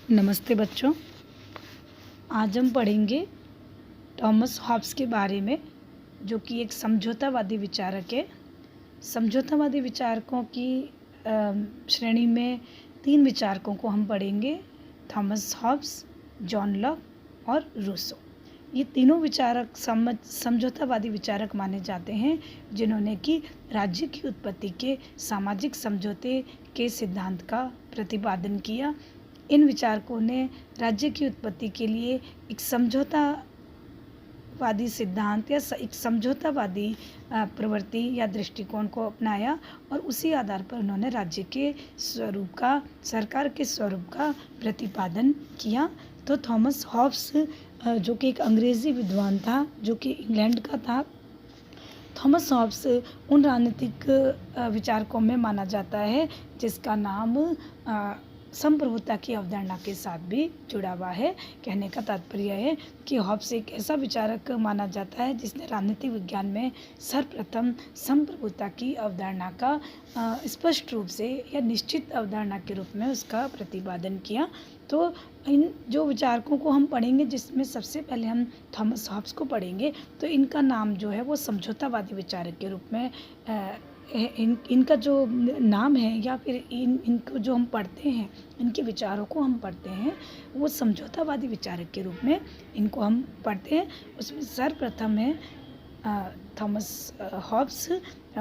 नमस्ते बच्चों। आज हम पढ़ेंगे थॉमस हॉब्स के बारे में, जो कि एक समझौतावादी विचारक है। समझौतावादी विचारकों की श्रेणी में 3 विचारकों को हम पढ़ेंगे: थॉमस हॉब्स, जॉन लॉक और रूसो। ये तीनों विचारक समझौतावादी विचारक माने जाते हैं, जिन्होंने कि राज्य की उत्पत्ति के सामाजिक समझौते के सिद्धांत का प्रतिपादन किया। इन विचारकों ने राज्य की उत्पत्ति के लिए एक समझौतावादी सिद्धांत या एक समझौतावादी प्रवृत्ति या दृष्टिकोण को अपनाया, और उसी आधार पर उन्होंने राज्य के स्वरूप का, सरकार के स्वरूप का प्रतिपादन किया। तो थॉमस हॉब्स, जो कि एक अंग्रेज़ी विद्वान था, जो कि इंग्लैंड का था, थॉमस हॉब्स उन राजनीतिक विचारकों में माना जाता है जिसका नाम संप्रभुता की अवधारणा के साथ भी जुड़ा हुआ है। कहने का तात्पर्य है कि हॉब्स एक ऐसा विचारक माना जाता है जिसने राजनीतिक विज्ञान में सर्वप्रथम संप्रभुता की अवधारणा का स्पष्ट रूप से या निश्चित अवधारणा के रूप में उसका प्रतिपादन किया। तो इन जो विचारकों को हम पढ़ेंगे, जिसमें सबसे पहले हम थॉमस हॉब्स को पढ़ेंगे, तो इनका नाम जो है वो समझौतावादी विचारक के रूप में इनका जो नाम है, या फिर इनको जो हम पढ़ते हैं, इनके विचारों को हम पढ़ते हैं, वो समझौतावादी विचारक के रूप में इनको हम पढ़ते हैं। उसमें सर्वप्रथम है थॉमस हॉब्स,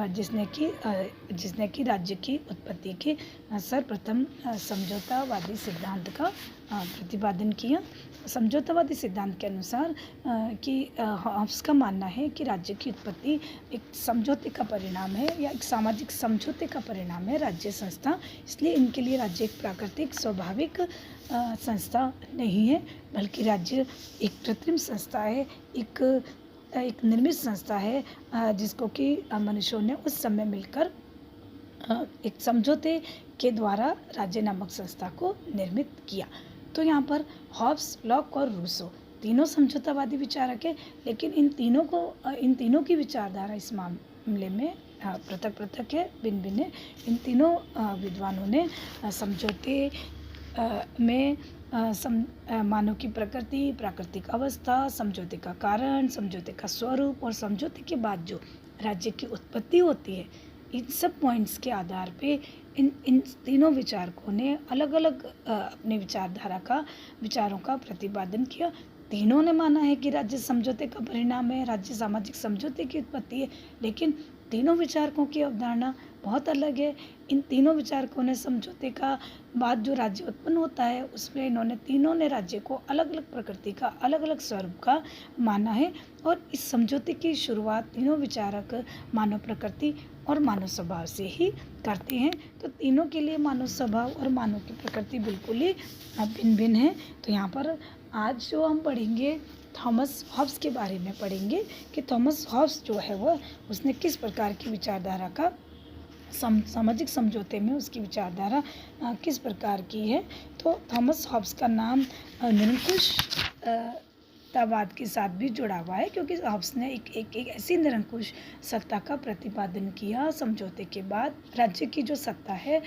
जिसने कि राज्य की उत्पत्ति के सर्वप्रथम समझौतावादी सिद्धांत का प्रतिपादन किया। समझौतावादी सिद्धांत के अनुसार कि हॉब्स का मानना है कि राज्य की उत्पत्ति एक समझौते का परिणाम है, या एक सामाजिक समझौते का परिणाम है, राज्य संस्था। इसलिए इनके लिए राज्य एक प्राकृतिक स्वाभाविक संस्था नहीं है, बल्कि राज्य एक कृत्रिम संस्था है, एक निर्मित संस्था है, जिसको कि मनुष्यों ने उस समय मिलकर एक समझौते के द्वारा राज्य नामक संस्था को निर्मित किया। तो यहाँ पर हॉब्स, लॉक और रूसो तीनों समझौतावादी विचारक है, लेकिन इन तीनों की विचारधारा इस मामले में पृथक पृथक है, भिन्न भिन्न है। इन तीनों विद्वानों ने समझौते में मानव की प्रकृति, प्राकृतिक अवस्था, समझौते का कारण, समझौते का स्वरूप और समझौते के बाद जो राज्य की उत्पत्ति होती है, इन सब पॉइंट्स के आधार पे इन तीनों विचारकों ने अलग अलग अपने विचारों का प्रतिपादन किया। तीनों ने माना है कि राज्य समझौते का परिणाम है, राज्य सामाजिक समझौते की उत्पत्ति है, लेकिन तीनों विचारकों की अवधारणा बहुत अलग है। इन तीनों विचारकों ने समझौते का बाद जो राज्य उत्पन्न होता है, उसमें तीनों ने राज्य को अलग अलग प्रकृति का, अलग अलग स्वरूप का माना है, और इस समझौते की शुरुआत तीनों विचारक मानव प्रकृति और मानव स्वभाव से ही करते हैं। तो तीनों के लिए मानव स्वभाव और मानव की प्रकृति बिल्कुल ही भिन्न भिन्न है। तो यहाँ पर आज जो हम पढ़ेंगे, थॉमस हॉब्स के बारे में पढ़ेंगे कि थॉमस हॉब्स जो है वह उसने किस प्रकार की विचारधारा का सामाजिक समझौते में उसकी विचारधारा किस प्रकार की है। तो थॉमस हॉब्स का नाम निरंकुशतावाद के साथ भी जुड़ा हुआ है, क्योंकि हॉब्स ने एक ऐसी निरंकुश सत्ता का प्रतिपादन किया समझौते के बाद। राज्य की जो सत्ता है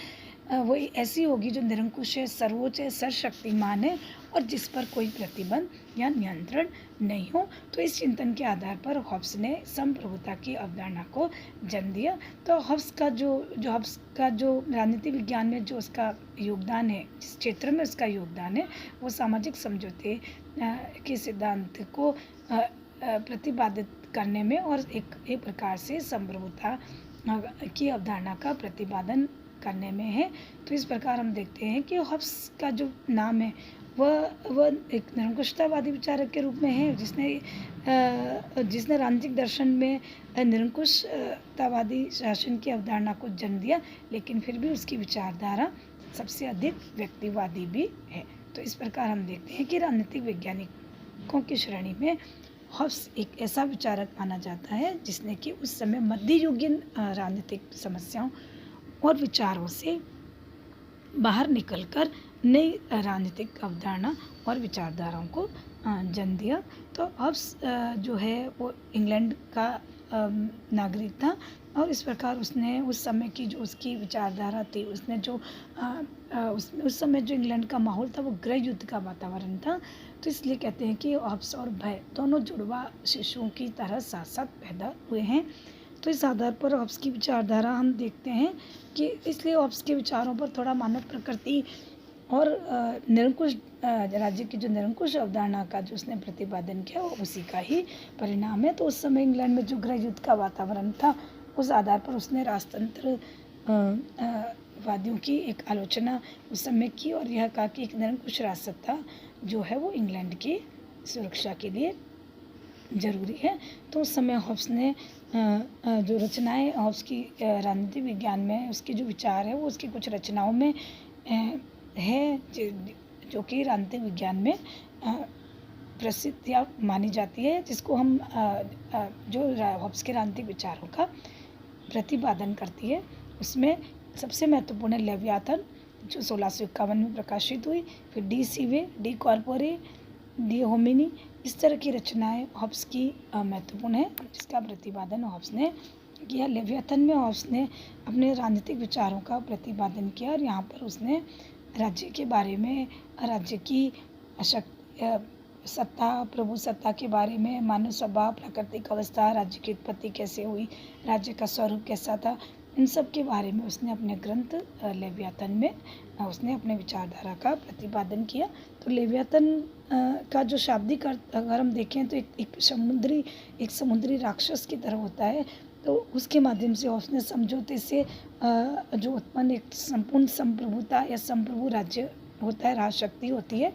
वो ऐसी होगी जो निरंकुश है, सर्वोच्च है, सर्वशक्तिमान है, और जिस पर कोई प्रतिबंध या नियंत्रण नहीं हो। तो इस चिंतन के आधार पर हॉब्स ने संप्रभुता की अवधारणा को जन्म दिया। तो हॉब्स का जो राजनीति विज्ञान में जो उसका योगदान है, जिस क्षेत्र में उसका योगदान है, वो सामाजिक समझौते के सिद्धांत को प्रतिपादित करने में और एक प्रकार से संप्रभुता की अवधारणा का प्रतिपादन करने में है। तो इस प्रकार हम देखते हैं कि हॉब्स का जो नाम है वह एक निरंकुशतावादी विचारक के रूप में है, जिसने राजनीतिक दर्शन में निरंकुशतावादी शासन की अवधारणा को जन्म दिया, लेकिन फिर भी उसकी विचारधारा सबसे अधिक व्यक्तिवादी भी है। तो इस प्रकार हम देखते हैं कि राजनीतिक वैज्ञानिकों की श्रेणी में हॉब्स एक ऐसा विचारक माना जाता है जिसने कि उस समय मध्ययुगीन राजनीतिक समस्याओं और विचारों से बाहर निकलकर नई राजनीतिक अवधारणा और विचारधाराओं को जन्म दिया। तो हॉब्स जो है वो इंग्लैंड का नागरिक था और इस प्रकार उसने उस समय की जो उसकी विचारधारा थी, उसने जो उस समय जो इंग्लैंड का माहौल था वो गृह युद्ध का वातावरण था। तो इसलिए कहते हैं कि हॉब्स और भय दोनों जुड़वा शिशुओं की तरह साथ साथ पैदा हुए हैं। तो इस आधार पर हॉब्स की विचारधारा हम देखते हैं कि इसलिए हॉब्स के विचारों पर थोड़ा मानव प्रकृति और निरंकुश राज्य की जो निरंकुश अवधारणा का जो उसने प्रतिपादन किया वो उसी का ही परिणाम है। तो उस समय इंग्लैंड में जो गृह युद्ध का वातावरण था, उस आधार पर उसने राजतंत्र वादियों की एक आलोचना उस समय की और यह कहा कि एक निरंकुश राज सत्ता जो है वो इंग्लैंड की सुरक्षा के लिए ज़रूरी है। तो उस समय हॉब्स ने जो रचनाएं हॉब्स की राजनीतिक विज्ञान में उसके जो विचार है वो उसकी कुछ रचनाओं में है जो कि राजनीतिक विज्ञान में प्रसिद्ध या मानी जाती है, जिसको हम जो हॉब्स के राजनीतिक विचारों का प्रतिपादन करती है। उसमें सबसे महत्वपूर्ण है लेवियाथन जो 1651 में प्रकाशित हुई, फिर डी सीवे, डी कॉर्पोरे, डी होमिनी, इस तरह की रचनाएं हॉब्स की महत्वपूर्ण है जिसका प्रतिपादन हॉब्स ने किया। लेवियाथन में हॉब्स ने अपने राजनीतिक विचारों का प्रतिपादन किया और यहाँ पर उसने राज्य के बारे में, राज्य की सत्ता, प्रभु सत्ता के बारे में, मानव स्वभाव, प्राकृतिक अवस्था, राज्य की उत्पत्ति कैसे हुई, राज्य का स्वरूप कैसा था, इन सब के बारे में उसने अपने ग्रंथ लेवियाथन में उसने अपने विचारधारा का प्रतिपादन किया। तो लेवियाथन का जो शाब्दिक अर्थ अगर हम देखें तो एक समुद्री राक्षस की तरह होता है। तो उसके माध्यम से उसने समझौते से जो उत्पन्न एक संपूर्ण संप्रभुता या संप्रभु राज्य होता है, राजशक्ति होती है,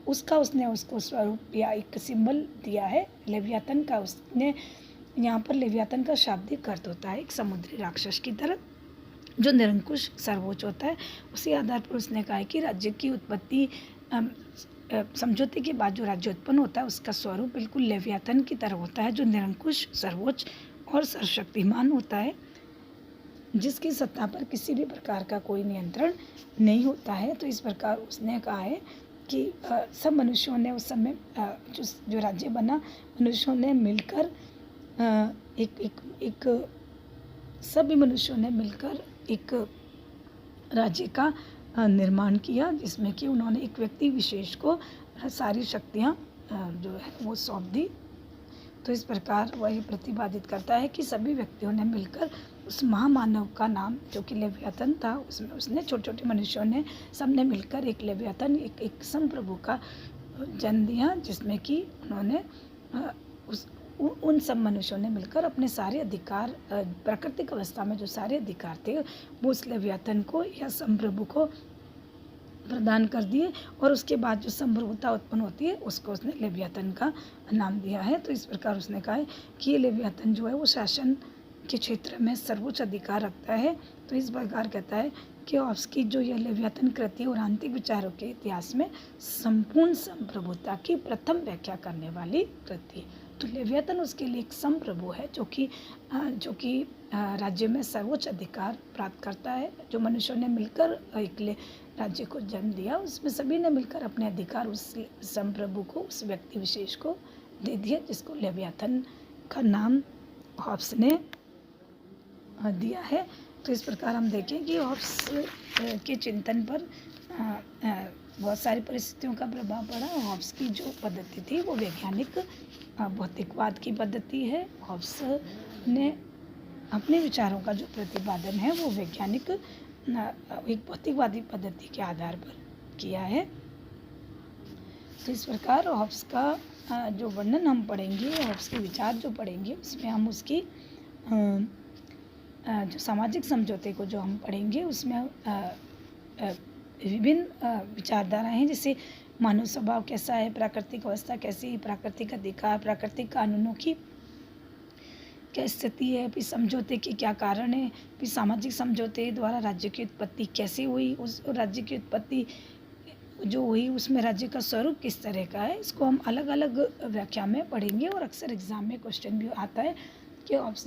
उसका उसने उसको स्वरूप या एक सिंबल दिया है लेवियाथन का। उसने यहाँ पर लेवियाथन का शाब्दिक अर्थ होता है एक समुद्री राक्षस की तरह जो निरंकुश सर्वोच्च होता है। उसी आधार पर उसने कहा है कि राज्य की उत्पत्ति समझौते के बाद जो राज्य उत्पन्न होता है उसका स्वरूप बिल्कुल लेवियाथन की तरह होता है जो निरंकुश, सर्वोच्च और सर्वशक्तिमान होता है, जिसकी सत्ता पर किसी भी प्रकार का कोई नियंत्रण नहीं होता है। तो इस प्रकार उसने कहा है कि सब मनुष्यों ने उस समय जो राज्य बना, मनुष्यों ने मिलकर सभी मनुष्यों ने मिलकर एक राज्य का निर्माण किया जिसमें कि उन्होंने एक व्यक्ति विशेष को सारी शक्तियाँ जो है वो सौंप दी। तो इस प्रकार वह ये प्रतिपादित करता है कि सभी व्यक्तियों ने मिलकर उस महामानव का नाम जो कि लेवियाथन था, उसमें उसने छोटे छोटे मनुष्यों ने सबने मिलकर एक लेवियाथन एक संप्रभु का जन्म दिया जिसमें कि उन्होंने उन सब मनुष्यों ने मिलकर अपने सारे अधिकार, प्राकृतिक अवस्था में जो सारे अधिकार थे वो उस लेवियाथन को या संप्रभु को प्रदान कर दिए और उसके बाद जो संप्रभुता उत्पन्न होती है उसको उसने लेवियाथन का नाम दिया है। तो इस प्रकार उसने कहा है कि ये लेवियाथन जो है वो शासन के क्षेत्र में सर्वोच्च अधिकार रखता है। तो इस प्रकार कहता है कि हॉब्स की जो यह लेवियाथन कृति और आंतरिक विचारों के इतिहास में संपूर्ण संप्रभुता की प्रथम व्याख्या करने वाली कृति है। तो लेवियाथन उसके लिए एक संप्रभु है जो कि राज्य में सर्वोच्च अधिकार प्राप्त करता है। जो मनुष्यों ने मिलकर एक राज्य को जन्म दिया उसमें सभी ने मिलकर अपने अधिकार उस संप्रभु को, उस व्यक्ति विशेष को दे दिया जिसको लेवियाथन का नाम हॉब्स ने दिया है। तो इस प्रकार हम देखें कि हॉब्स के चिंतन पर बहुत सारी परिस्थितियों का प्रभाव पड़ा। हॉब्स की जो पद्धति थी वो वैज्ञानिक भौतिकवाद की पद्धति है। हॉब्स ने अपने विचारों का जो प्रतिपादन है वो वैज्ञानिक एक भौतिकवादी पद्धति के आधार पर किया है। तो इस प्रकार हॉब्स का जो वर्णन हम पढ़ेंगे, हॉब्स के विचार जो पढ़ेंगे उसमें हम उसकी जो सामाजिक समझौते को जो हम पढ़ेंगे उसमें विभिन्न विचारधाराएं हैं जैसे मानव स्वभाव कैसा है, प्राकृतिक अवस्था कैसी है, प्राकृतिक अधिकार, प्राकृतिक कानूनों की क्या स्थिति है, फिर समझौते के क्या कारण है, फिर सामाजिक समझौते द्वारा राज्य की उत्पत्ति कैसे हुई, उस राज्य की उत्पत्ति जो हुई उसमें राज्य का स्वरूप किस तरह का है। इसको हम अलग अलग व्याख्या में पढ़ेंगे और अक्सर एग्जाम में क्वेश्चन भी आता है कि हॉब्स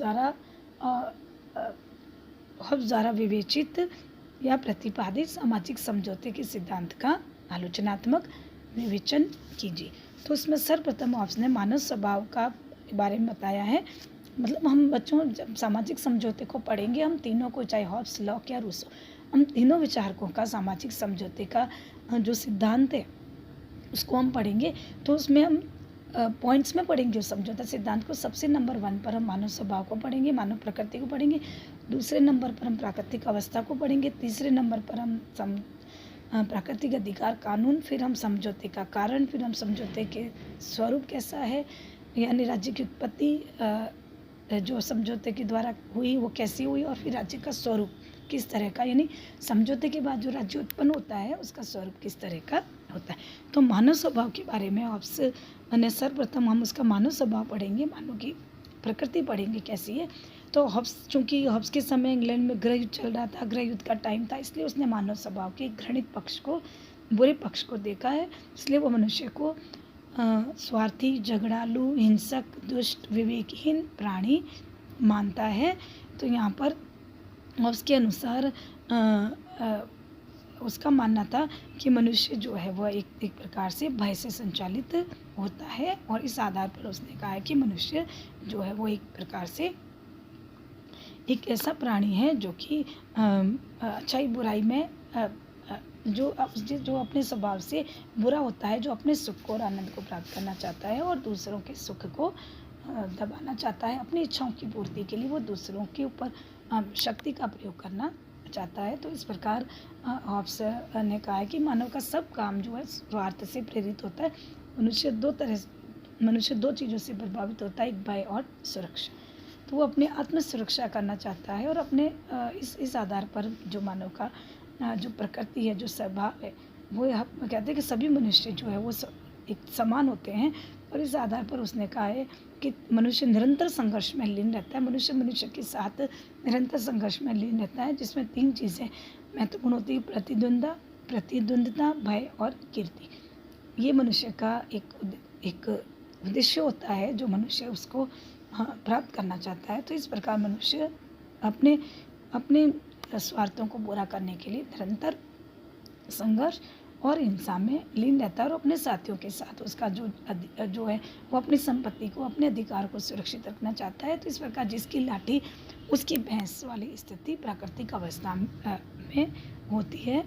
द्वारा विवेचित या प्रतिपादित सामाजिक समझौते के सिद्धांत का आलोचनात्मक विवेचन कीजिए। तो उसमें सर्वप्रथम हॉब्स ने मानव स्वभाव का बारे में बताया है मतलब हम बच्चों जब सामाजिक समझौते को पढ़ेंगे, हम तीनों को, चाहे हॉब्स, लॉक या रूसो, हम तीनों विचारकों का सामाजिक समझौते का जो सिद्धांत है उसको हम पढ़ेंगे। तो उसमें हम पॉइंट्स में पढ़ेंगे उस समझौता सिद्धांत को। सबसे नंबर 1 पर हम मानव स्वभाव को पढ़ेंगे, मानव प्रकृति को पढ़ेंगे। दूसरे नंबर पर हम प्राकृतिक अवस्था को पढ़ेंगे। तीसरे नंबर पर हम प्राकृतिक अधिकार कानून, फिर हम समझौते का कारण, फिर हम समझौते के स्वरूप कैसा है, यानी राज्य की उत्पत्ति जो समझौते के द्वारा हुई वो कैसी हुई, और फिर राज्य का स्वरूप किस तरह का, यानी समझौते के बाद जो राज्य उत्पन्न होता है उसका स्वरूप किस तरह का होता है। तो मानव स्वभाव के बारे में आपसे सर्वप्रथम हम उसका मानव स्वभाव पढ़ेंगे, मानव की प्रकृति पढ़ेंगे कैसी है। तो हॉब्स, चूँकि हॉब्स के समय इंग्लैंड में गृह युद्ध चल रहा था, गृह युद्ध का टाइम था, इसलिए उसने मानव स्वभाव के घृणित पक्ष को, बुरे पक्ष को देखा है। इसलिए वो मनुष्य को स्वार्थी, झगड़ालू, हिंसक, दुष्ट, विवेकहीन प्राणी मानता है। तो यहाँ पर उसके अनुसार उसका मानना था कि मनुष्य जो है वह एक प्रकार से भय से संचालित होता है, और इस आधार पर उसने कहा है कि मनुष्य जो है वो एक प्रकार से एक ऐसा प्राणी है जो कि अच्छाई बुराई में जो अपने स्वभाव से बुरा होता है, जो अपने सुख और आनंद को प्राप्त करना चाहता है और दूसरों के सुख को दबाना चाहता है। अपनी इच्छाओं की पूर्ति के लिए वो दूसरों के ऊपर शक्ति का प्रयोग करना चाहता है। तो इस प्रकार हॉब्स ने कहा है कि मानव का सब काम जो है स्वार्थ से प्रेरित होता है। मनुष्य दो चीज़ों से प्रभावित होता है, एक भय और सुरक्षा। तो वो अपने आत्म सुरक्षा करना चाहता है, और अपने इस आधार पर जो मानव का जो प्रकृति है, जो स्वभाव है, वो कहते हैं कि सभी मनुष्य जो है वो एक समान होते हैं। और इस आधार पर उसने कहा है कि मनुष्य निरंतर संघर्ष में लीन रहता है। मनुष्य के साथ निरंतर संघर्ष में लीन रहता है, जिसमें 3 चीज़ें महत्वपूर्ण होती है, प्रतिद्वंद्विता, भय और कीर्ति। ये मनुष्य का एक उद्देश्य होता है जो मनुष्य उसको प्राप्त करना चाहता है। तो इस प्रकार मनुष्य अपने स्वार्थों को पूरा करने के लिए निरंतर संघर्ष और हिंसा में लीन रहता है, और अपने साथियों के साथ उसका जो है वो अपनी संपत्ति को, अपने अधिकार को सुरक्षित रखना चाहता है। तो इस प्रकार जिसकी लाठी उसकी भैंस वाली स्थिति प्राकृतिक अवस्था में होती है।